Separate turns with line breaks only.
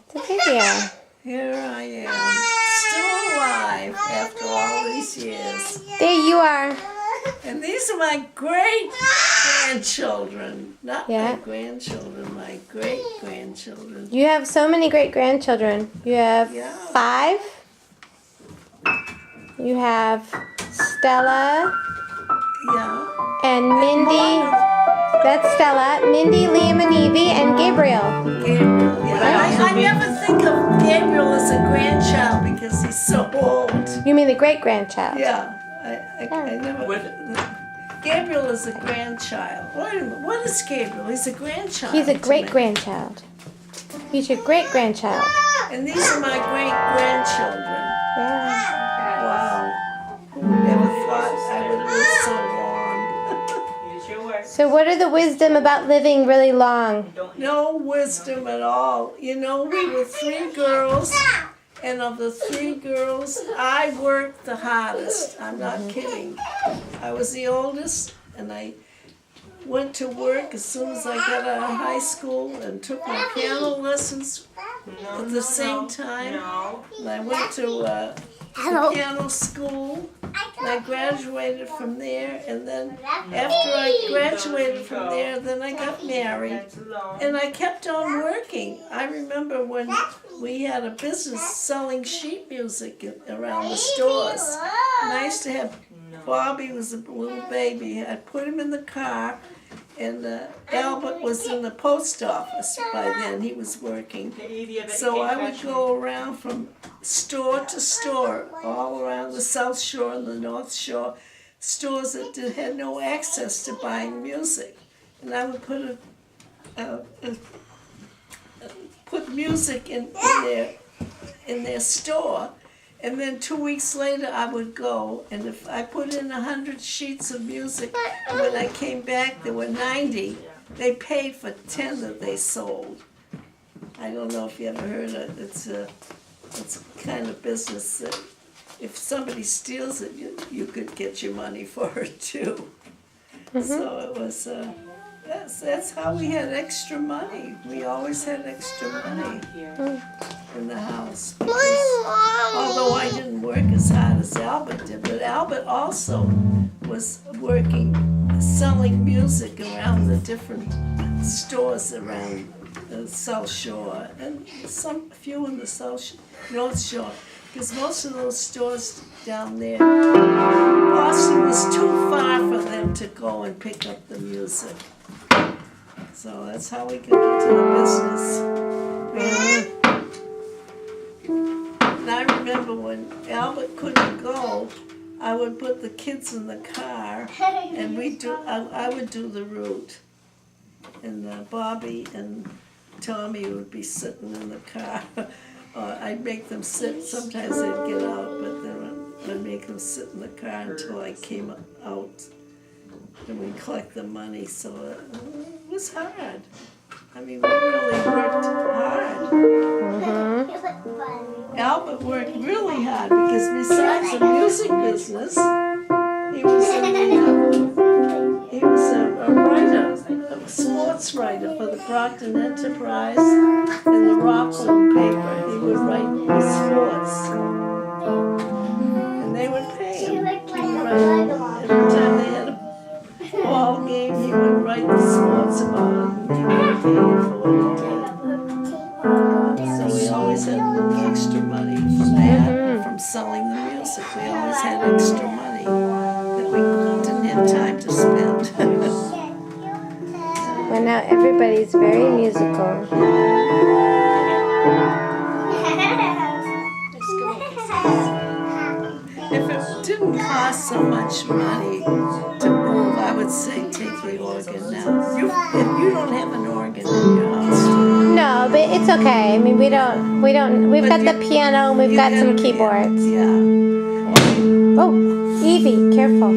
It's a video.
Here I am, still alive after all these years.
There you are.
And these are my great-grandchildren. Not
Yeah.
my grandchildren, my great-grandchildren.
You have so many great-grandchildren. You have
Yeah.
5. You have Stella
Yeah.
and Mindy. That's Stella. Mindy, Liam, and Evie, and Gabriel.
Gabriel, yeah. I never think of Gabriel as a grandchild because he's so old.
You mean the great-grandchild?
Yeah. I never... Gabriel is a grandchild. Wait a minute. What is Gabriel? He's a grandchild.
He's a
to me.
great-grandchild. He's your great-grandchild.
And these are my great-grandchildren.
Yeah.
Wow. Who never thought I would live so long?
So what are the wisdom about living really long?
No wisdom at all. You know, we were 3 girls, and of the 3 girls, I worked the hardest. I'm not kidding. I was the oldest, and I went to work as soon as I got out of high school and took my piano lessons at the same time. And I went to piano school, and I graduated from there, and then after I graduated from there, then I got married, and I kept on working. I remember when we had a business selling sheet music around the stores, and I used to have, Bobby was a little baby, I'd put him in the car, and Albert was in the post office by then, he was working. So I would go around from store to store, all around the South Shore and the North Shore, stores that had no access to buying music. And I would put music in their store, and then 2 weeks later I would go, and if I put in 100 sheets of music, and when I came back there were 90, they paid for 10 that they sold. I don't know if you ever heard of it. It's a kind of business that if somebody steals it, you could get your money for it too. So it was, that's how we had extra money. We always had extra money in the house. Because, although I didn't work as hard as Albert did, but Albert also was working, selling music around the different stores around the South Shore, and a few in the North Shore, because most of those stores down there, Boston was too far for them to go and pick up the music. So that's how we got into the business. And I remember when Albert couldn't go, I would put the kids in the car, and I would do the route. And Bobby and Tommy would be sitting in the car. I'd make them sit. Sometimes they'd get out, but then I'd make them sit in the car until I came out, and we'd collect the money. So it was hard. I mean, we really worked hard. Albert worked really hard because besides the music business, he was a writer, a sports writer for the Brockton Enterprise and the Rockland paper. He would write the sports, and they would pay him. Every time they had a ball game, he would write the sports about it, and he would pay for it. So we always had a little extra money from that, from selling the music. We always had extra money that we didn't have time to spend.
Well, now everybody's very musical.
If it didn't cost so much money to move, I would say take the organ now. If you don't have an organ in your house.
No, but it's okay. I mean, we've got the piano and we've got some keyboards.
Yeah.
Oh, Evie, careful.